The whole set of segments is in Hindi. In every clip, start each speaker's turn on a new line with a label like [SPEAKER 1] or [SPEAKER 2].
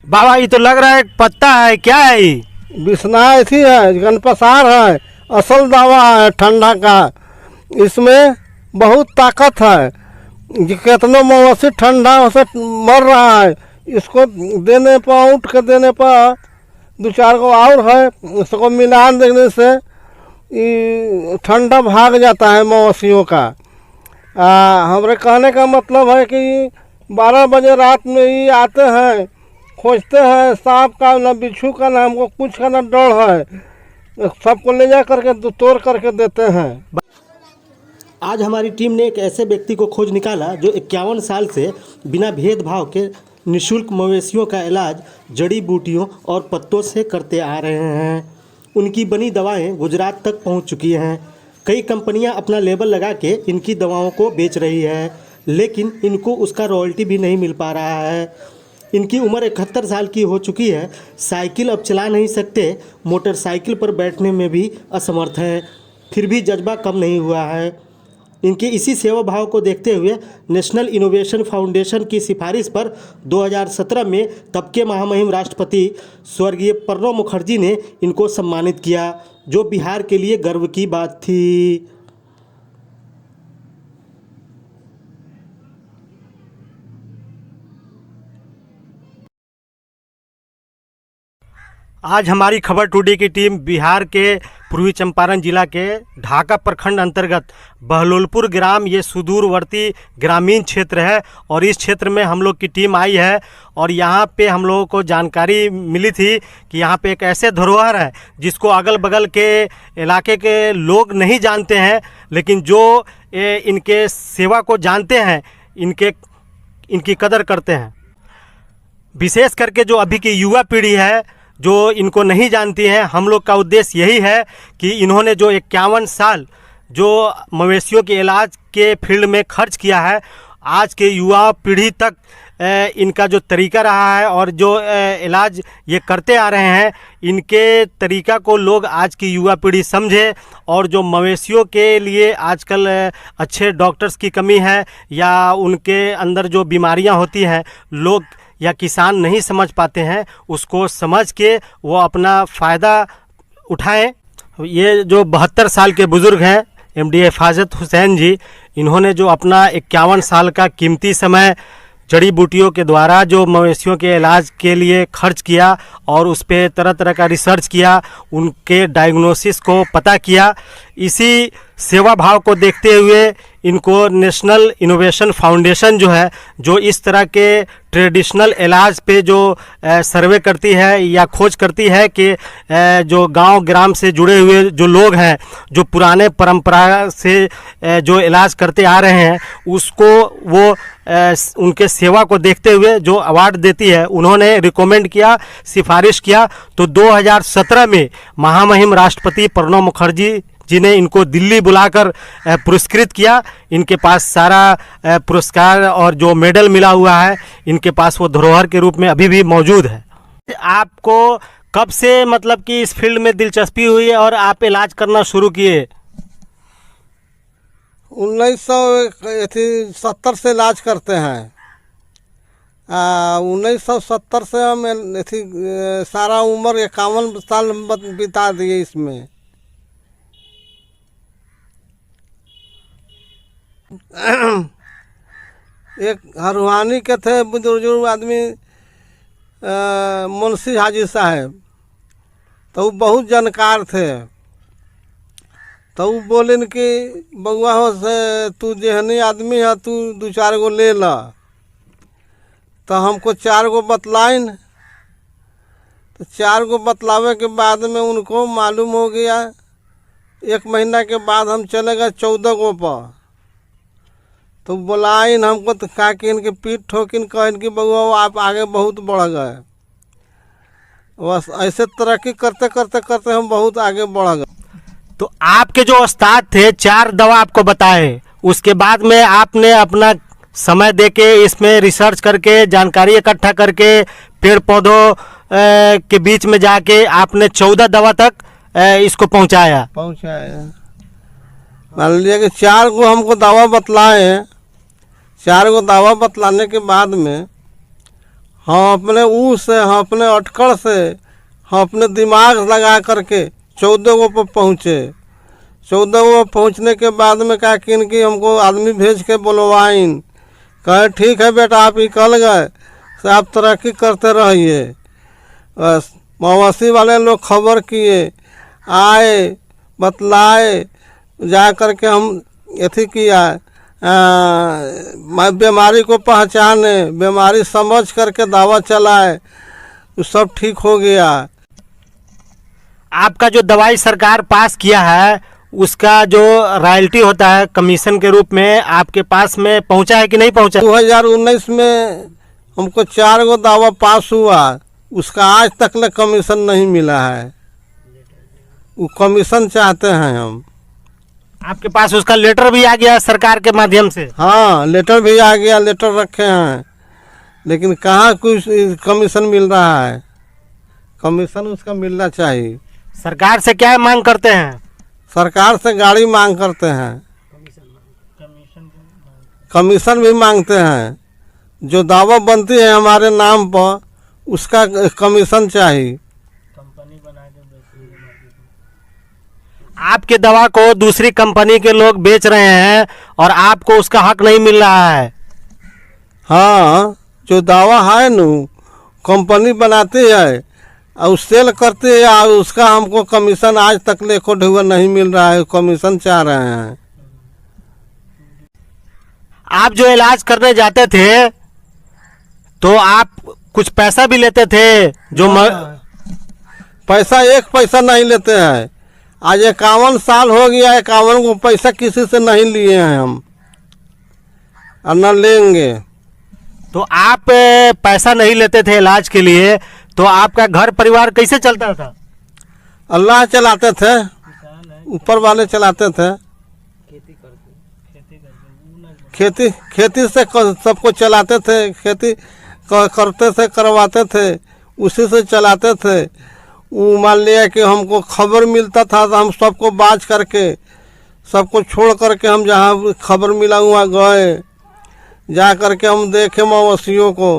[SPEAKER 1] बाबा ये तो लग रहा है एक पत्ता है, क्या है ये?
[SPEAKER 2] बिसना ऐसी है, गनपसार है, असल दवा है ठंडा का। इसमें बहुत ताकत है, कितनो मवेशी ठंडा से मर रहा है, इसको देने पर, उठ के देने पर 2-4 को और है, इसको मिलान देने से ये ठंडा भाग जाता है मवेशियों का। हमारे कहने का मतलब है कि 12 बजे रात में ही आते हैं, खोजते हैं, सांप का ना बिच्छू का ना हमको कुछ का ना डर है, सबको ले जा करके तोड़ करके देते हैं।
[SPEAKER 3] आज हमारी टीम ने एक ऐसे व्यक्ति को खोज निकाला जो 51 साल से बिना भेदभाव के निःशुल्क मवेशियों का इलाज जड़ी बूटियों और पत्तों से करते आ रहे हैं। उनकी बनी दवाएं गुजरात तक पहुंच चुकी हैं। कई कंपनियां अपना लेबल लगा के इनकी दवाओं को बेच रही है, लेकिन इनको उसका रॉयल्टी भी नहीं मिल पा रहा है। इनकी उम्र 71 साल की हो चुकी है, साइकिल अब चला नहीं सकते, मोटरसाइकिल पर बैठने में भी असमर्थ हैं, फिर भी जज्बा कम नहीं हुआ है। इनके इसी सेवा भाव को देखते हुए नेशनल इनोवेशन फाउंडेशन की सिफारिश पर 2017 में तब के महामहिम राष्ट्रपति स्वर्गीय प्रणब मुखर्जी ने इनको सम्मानित किया, जो बिहार के लिए गर्व की बात थी।
[SPEAKER 1] आज हमारी खबर टुडे की टीम बिहार के पूर्वी चंपारण जिला के ढाका प्रखंड अंतर्गत बहलोलपुर ग्राम, ये सुदूरवर्ती ग्रामीण क्षेत्र है और इस क्षेत्र में हम लोग की टीम आई है। और यहाँ पे हम लोगों को जानकारी मिली थी कि यहाँ पे एक ऐसे धरोहर है जिसको अगल बगल के इलाके के लोग नहीं जानते हैं, लेकिन जो इनके सेवा को जानते हैं, इनकी कदर करते हैं। विशेष करके जो अभी की युवा पीढ़ी है जो इनको नहीं जानती है, हम लोग का उद्देश्य यही है कि इन्होंने जो 51 साल जो मवेशियों के इलाज के फील्ड में खर्च किया है, आज के युवा पीढ़ी तक इनका जो तरीका रहा है और जो इलाज ये करते आ रहे हैं, इनके तरीका को लोग आज की युवा पीढ़ी समझे। और जो मवेशियों के लिए आजकल अच्छे डॉक्टर्स की कमी है या उनके अंदर जो बीमारियां होती हैं, लोग या किसान नहीं समझ पाते हैं, उसको समझ के वो अपना फ़ायदा उठाएं। ये जो 72 साल के बुज़ुर्ग हैं एमडी हिफाजत हुसैन जी, इन्होंने जो अपना 51 साल का कीमती समय जड़ी बूटियों के द्वारा जो मवेशियों के इलाज के लिए खर्च किया और उस पर तरह तरह का रिसर्च किया, उनके डायग्नोसिस को पता किया, इसी सेवा भाव को देखते हुए इनको नेशनल इनोवेशन फाउंडेशन जो है, जो इस तरह के ट्रेडिशनल इलाज पे जो सर्वे करती है या खोज करती है कि जो गांव ग्राम से जुड़े हुए जो लोग हैं, जो पुराने परंपरा से जो इलाज करते आ रहे हैं, उसको वो उनके सेवा को देखते हुए जो अवार्ड देती है, उन्होंने रिकमेंड किया, सिफारिश किया। तो 2017 में महामहिम राष्ट्रपति प्रणब मुखर्जी जी ने इनको दिल्ली बुलाकर पुरस्कृत किया। इनके पास सारा पुरस्कार और जो मेडल मिला हुआ है, इनके पास वो धरोहर के रूप में अभी भी मौजूद है। आपको कब से मतलब कि इस फील्ड में दिलचस्पी हुई और आप इलाज करना शुरू किए?
[SPEAKER 2] 1970 से इलाज करते हैं। 1970 से हम सारा उम्र 51 साल बिता दिए इसमें। एक हरुहानी के थे बुजुर्ग आदमी, मुंशी हाजी साहब, तो वो बहुत जानकार थे। तो वो बोले कि बउआ हो से तू जेहनी आदमी है, तू 2-4 गो ले ला। तो हमको 4 गो बतलाइन। तो 4 गो बतलावे के बाद में उनको मालूम हो गया। 1 महीना के बाद हम चले गए 14 गो पर। तो बुलाइन हमको, तो कहा कि इनके पीठ ठोकिन, कहन कि बउआ आप आगे बहुत बढ़ गए। बस ऐसे तरक्की करते करते करते हम बहुत आगे बढ़ गए।
[SPEAKER 1] तो आपके जो उस्ताद थे 4 दवा आपको बताए, उसके बाद में आपने अपना समय देके इसमें रिसर्च करके जानकारी इकट्ठा करके पेड़ पौधों के बीच में जाके आपने 14 दवा तक इसको पहुंचाया।
[SPEAKER 2] मान लीजिए कि 4 गो हमको दवा बतलाए। 4 गो दवा बतलाने के बाद में हम अपने से हम अपने अटकड़ से हम अपने दिमाग लगा करके 14 गो पर पहुँचे। 14 गो पहुँचने के बाद में क्या किन कि हमको आदमी भेज के बुलवाइन, कहे ठीक है बेटा आप निकल गए से आप तरक्की करते रहिए। बस मवासी वाले लोग खबर किए, आए, बतलाए, जा कर के हम एथी किया, बीमारी को पहचाने, बीमारी समझ करके दवा चलाए, तो सब ठीक हो गया।
[SPEAKER 1] आपका जो दवाई सरकार पास किया है उसका जो रॉयल्टी होता है कमीशन के रूप में आपके पास में पहुंचा है कि नहीं पहुंचा?
[SPEAKER 2] 2019 में हमको 4 गो दावा पास हुआ, उसका आज तक ले कमीशन नहीं मिला है। वो कमीशन चाहते हैं हम।
[SPEAKER 1] आपके पास उसका लेटर भी आ गया सरकार के माध्यम से?
[SPEAKER 2] हाँ, लेटर भी आ गया, लेटर रखे हैं, लेकिन कहाँ कुछ कमीशन मिल रहा है। कमीशन उसका मिलना चाहिए।
[SPEAKER 1] सरकार से क्या मांग करते हैं?
[SPEAKER 2] सरकार से गाड़ी मांग करते हैं, कमीशन भी मांगते हैं। जो दावा बनती है हमारे नाम पर उसका कमीशन चाहिए।
[SPEAKER 1] आपके दवा को दूसरी कंपनी के लोग बेच रहे हैं और आपको उसका हक नहीं मिल रहा है।
[SPEAKER 2] हाँ, जो दावा है न कंपनी बनाती है और सेल करती है और उसका हमको कमीशन आज तक लेखो ढुआ नहीं मिल रहा है। कमीशन चाह रहे हैं।
[SPEAKER 1] आप जो इलाज करने जाते थे तो आप कुछ पैसा भी लेते थे?
[SPEAKER 2] पैसा 1 पैसा नहीं लेते हैं। आज 51 साल हो गया, 51 को पैसा किसी से नहीं लिए हैं हम और न लेंगे।
[SPEAKER 1] तो आप पैसा नहीं लेते थे इलाज के लिए, तो आपका घर परिवार कैसे चलता था?
[SPEAKER 2] अल्लाह चलाते थे, ऊपर वाले चलाते थे। खेती से सबको चलाते थे, खेती करते थे, करवाते थे, उसी से चलाते थे। वो मान लिया कि हमको खबर मिलता था तो हम सबको बाज करके, सबको छोड़ करके हम जहाँ खबर मिला वहाँ गए, जा करके हम देखे मवेशियों को।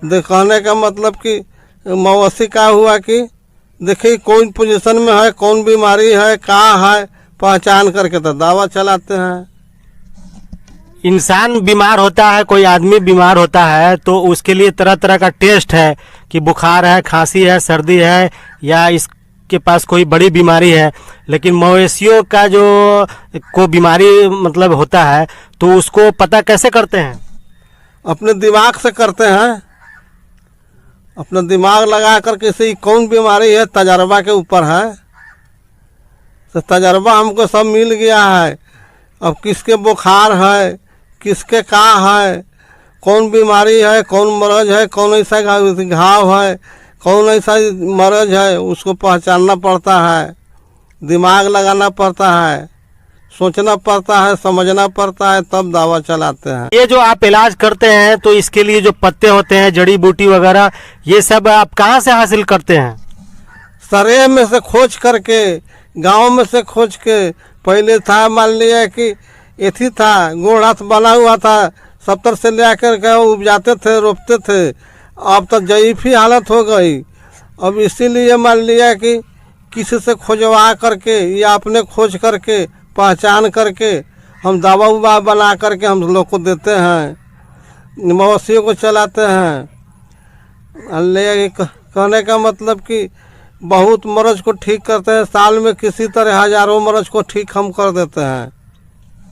[SPEAKER 2] दिखाने का मतलब कि मवेशी का हुआ कि देखिए कौन पोजीशन में है, कौन बीमारी है, कहाँ है, पहचान करके तो दवा चलाते हैं।
[SPEAKER 1] इंसान बीमार होता है, कोई आदमी बीमार होता है तो उसके लिए तरह तरह का टेस्ट है कि बुखार है, खांसी है, सर्दी है या इसके पास कोई बड़ी बीमारी है। लेकिन मवेशियों का जो को बीमारी मतलब होता है तो उसको पता कैसे करते हैं?
[SPEAKER 2] अपने दिमाग से करते हैं। अपना दिमाग लगा कर किसी कौन बीमारी है तजर्बा के ऊपर है। तो तजर्बा हमको सब मिल गया है। अब किसके बुखार है, किसके का है, कौन बीमारी है, कौन मरज है, कौन ऐसा घाव है, कौन ऐसा मरज है, उसको पहचानना पड़ता है। दिमाग लगाना पड़ता है, सोचना पड़ता है, समझना पड़ता है, तब दवा चलाते हैं।
[SPEAKER 1] ये जो आप इलाज करते हैं तो इसके लिए जो पत्ते होते हैं, जड़ी बूटी वगैरह, ये सब आप कहाँ से हासिल करते हैं?
[SPEAKER 2] सरे में से खोज करके, गांव में से खोज के। पहले था मान लिया कि एथी था, गोड़ हाथ बना हुआ था, 70 से ले आकर के उपजाते थे, रोपते थे। अब तो जईफी हालत हो गई। अब इसीलिए मान लिया कि किसी से खोजवा करके या अपने खोज करके पहचान करके हम दवा उवा बना करके हम लोग को देते हैं, मवेशियों को चलाते हैं। ले कहने का मतलब कि बहुत मर्ज को ठीक करते हैं। साल में किसी तरह हजारों मर्ज को ठीक हम कर देते हैं।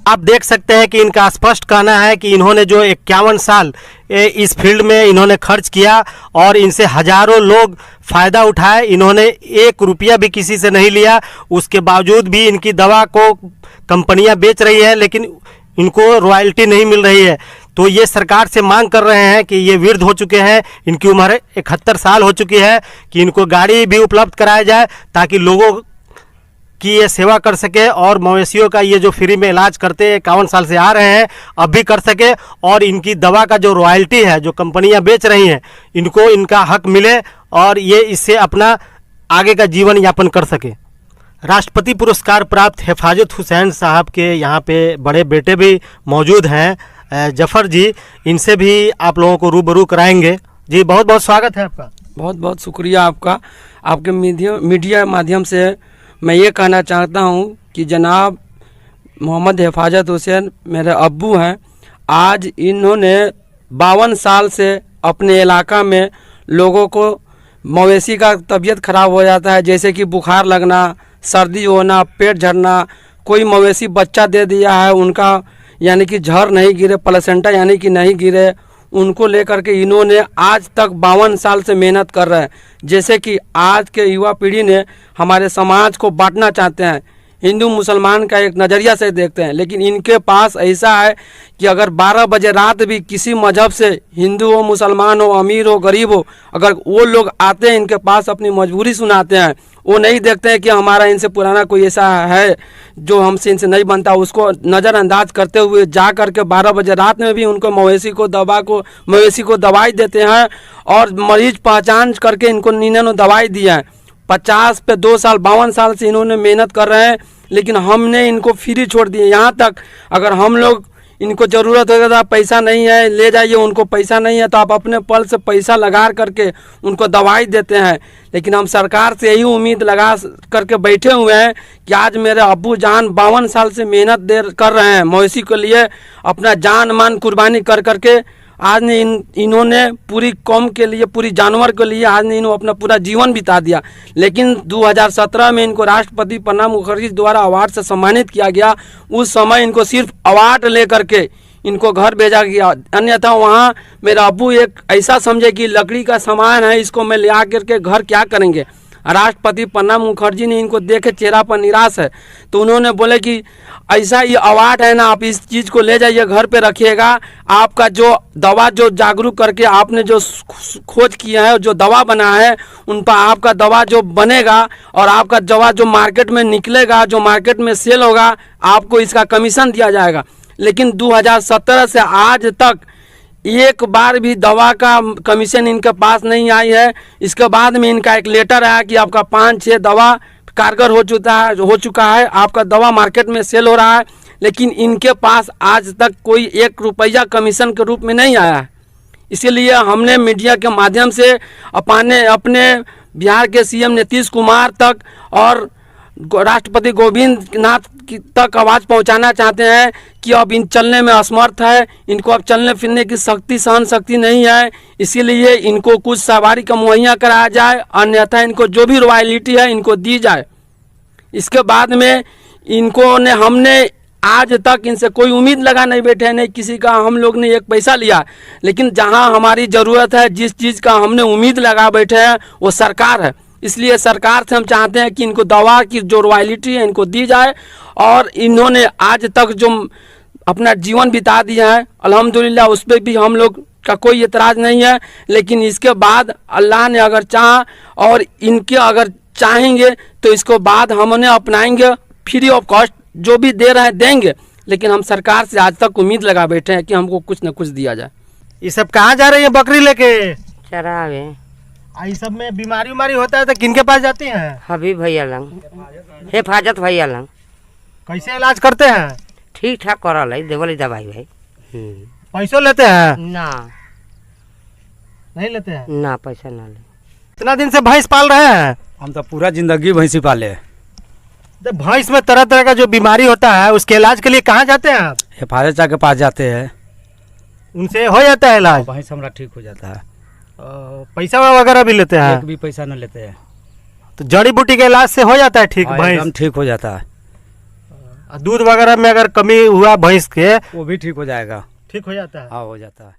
[SPEAKER 1] आप देख सकते हैं कि इनका स्पष्ट कहना है कि इन्होंने जो 51 साल इस फील्ड में इन्होंने खर्च किया और इनसे हजारों लोग फ़ायदा उठाए। इन्होंने 1 रुपया भी किसी से नहीं लिया। उसके बावजूद भी इनकी दवा को कंपनियां बेच रही है लेकिन इनको रॉयल्टी नहीं मिल रही है। तो ये सरकार से मांग कर रहे हैं कि ये वृद्ध हो चुके हैं, इनकी उम्र 71 साल हो चुकी है, कि इनको गाड़ी भी उपलब्ध कराया जाए ताकि लोगों की ये सेवा कर सके और मवेशियों का ये जो फ्री में इलाज करते 51 साल से आ रहे हैं अब भी कर सके और इनकी दवा का जो रॉयल्टी है जो कंपनियां बेच रही हैं इनको इनका हक मिले और ये इससे अपना आगे का जीवन यापन कर सके। राष्ट्रपति पुरस्कार प्राप्त हिफाजत हुसैन साहब के यहाँ पे बड़े बेटे भी मौजूद हैं, जफ़र जी। इनसे भी आप लोगों को रूबरू कराएंगे। जी बहुत बहुत स्वागत है आपका।
[SPEAKER 4] बहुत बहुत शुक्रिया आपका। आपके मीडिया माध्यम से मैं ये कहना चाहता हूँ कि जनाब मोहम्मद हिफाजत हुसैन मेरे अब्बू हैं। आज इन्होंने 52 साल से अपने इलाका में लोगों को मवेशी का तबीयत ख़राब हो जाता है, जैसे कि बुखार लगना, सर्दी होना, पेट झड़ना, कोई मवेशी बच्चा दे दिया है उनका यानी कि झड़ नहीं गिरे, प्लेसेंटा यानी कि नहीं गिरे, उनको लेकर के इन्होंने आज तक 52 साल से मेहनत कर रहे हैं। जैसे कि आज के युवा पीढ़ी ने हमारे समाज को बांटना चाहते हैं, हिंदू मुसलमान का एक नज़रिया से देखते हैं, लेकिन इनके पास ऐसा है कि अगर 12 बजे रात भी किसी मजहब से, हिंदू हो, मुसलमान हो, अमीर हो, गरीब हो, अगर वो लोग आते हैं इनके पास अपनी मजबूरी सुनाते हैं, वो नहीं देखते हैं कि हमारा इनसे पुराना कोई ऐसा है जो हमसे इनसे नहीं बनता, उसको नज़रअंदाज करते हुए जा कर के 12 बजे रात में भी उनको मवेशी को दवाई देते हैं और मरीज पहचान करके इनको इन्होंने दवाई दिया है। 50 पे 2 साल 52 साल से इन्होंने मेहनत कर रहे हैं, लेकिन हमने इनको फ्री छोड़ दिए। यहाँ तक अगर हम लोग इनको ज़रूरत होगा तो पैसा नहीं है ले जाइए, उनको पैसा नहीं है तो आप अपने पल से पैसा लगा करके उनको दवाई देते हैं। लेकिन हम सरकार से यही उम्मीद लगा करके बैठे हुए हैं कि आज मेरे अब्बू जान 52 साल से मेहनत कर रहे हैं मवेशी के लिए, अपना जान मान कुर्बानी कर करके आज ने इन्होंने पूरी कौम के लिए, पूरी जानवर के लिए आज ने इन्होंने अपना पूरा जीवन बिता दिया। लेकिन 2017 में इनको राष्ट्रपति प्रणब मुखर्जी द्वारा अवार्ड से सम्मानित किया गया। उस समय इनको सिर्फ अवार्ड लेकर के इनको घर भेजा गया, अन्यथा वहाँ मेरा अब्बू एक ऐसा समझे कि लकड़ी का सामान है, इसको मैं ले आकर के घर क्या करेंगे। राष्ट्रपति प्रणब मुखर्जी ने इनको देखे चेहरा पर निराश है, तो उन्होंने बोले कि ऐसा ये अवार्ड है ना, आप इस चीज़ को ले जाइए घर पे रखिएगा, आपका जो दवा जो जागरूक करके आपने जो खोज किया है, जो दवा बना है, उन पर आपका दवा जो बनेगा और आपका दवा जो मार्केट में निकलेगा, जो मार्केट में सेल होगा, आपको इसका कमीशन दिया जाएगा। लेकिन 2017 से आज तक एक बार भी दवा का कमीशन इनके पास नहीं आई है। इसके बाद में इनका एक लेटर आया कि आपका 5-6 दवा कारगर हो चुका है, आपका दवा मार्केट में सेल हो रहा है, लेकिन इनके पास आज तक कोई 1 रुपया कमीशन के रूप में नहीं आया है। इसीलिए हमने मीडिया के माध्यम से अपने बिहार के सीएम नीतीश कुमार तक और राष्ट्रपति गोविंद नाथ तक आवाज़ पहुंचाना चाहते हैं कि अब इन चलने में असमर्थ है, इनको अब चलने फिरने की सहन शक्ति नहीं है, इसीलिए इनको कुछ सवारी का मुहैया कराया जाए, अन्यथा इनको जो भी रॉयल्टी है इनको दी जाए। इसके बाद में हमने आज तक इनसे कोई उम्मीद लगा नहीं बैठे, नहीं किसी का हम लोग ने 1 पैसा लिया, लेकिन जहां हमारी ज़रूरत है, जिस चीज़ का हमने उम्मीद लगा बैठे हैं वो सरकार है। इसलिए सरकार से हम चाहते हैं कि इनको दवा की जो रॉयल्टी है इनको दी जाए, और इन्होंने आज तक जो अपना जीवन बिता दिया है अल्हम्दुलिल्लाह, उस पर भी हम लोग का कोई एतराज़ नहीं है। लेकिन इसके बाद अल्लाह ने अगर चाहा और इनके अगर चाहेंगे तो इसको बाद हमने अपनाएंगे, फ्री ऑफ कॉस्ट जो भी दे रहे हैं देंगे, लेकिन हम सरकार से आज तक उम्मीद लगा बैठे हैं कि हमको कुछ न कुछ दिया जाए।
[SPEAKER 1] ये सब कहाँ जा रही है बकरी लेके?
[SPEAKER 5] चरावे।
[SPEAKER 1] ये सब में बीमारी होता है तो किनके पास जाती हैं?
[SPEAKER 5] हबीब भैया लंग, हिफाजत भैया लंग।
[SPEAKER 1] कैसे इलाज करते हैं?
[SPEAKER 5] ठीक ठाक करल है, देवली दवाई भाई।
[SPEAKER 1] पैसों लेते हैं?
[SPEAKER 5] ना
[SPEAKER 1] नहीं लेते हैं
[SPEAKER 5] ना, पैसा ना ले।
[SPEAKER 1] इतना दिन से भैंस पाल रहे हैं?
[SPEAKER 6] हम तो पूरा जिंदगी भैंसी पाले।
[SPEAKER 1] तो भैंस में तरह तरह का जो बीमारी होता है उसके इलाज के लिए कहाँ जाते हैं आप?
[SPEAKER 6] हिफाजत के पास जाते हैं,
[SPEAKER 1] उनसे हो जाता है इलाज?
[SPEAKER 6] भैंस हमारा ठीक हो जाता है।
[SPEAKER 1] पैसा वगैरह भी लेते हैं?
[SPEAKER 6] 1 भी पैसा न लेते हैं।
[SPEAKER 1] तो जड़ी बूटी के इलाज से हो जाता है ठीक भैंस?
[SPEAKER 6] एकदम ठीक हो जाता है।
[SPEAKER 1] दूध वगैरह में अगर कमी हुआ भैंस के
[SPEAKER 6] वो भी ठीक हो जाएगा।
[SPEAKER 1] ठीक हो जाता है?
[SPEAKER 6] हाँ हो जाता है।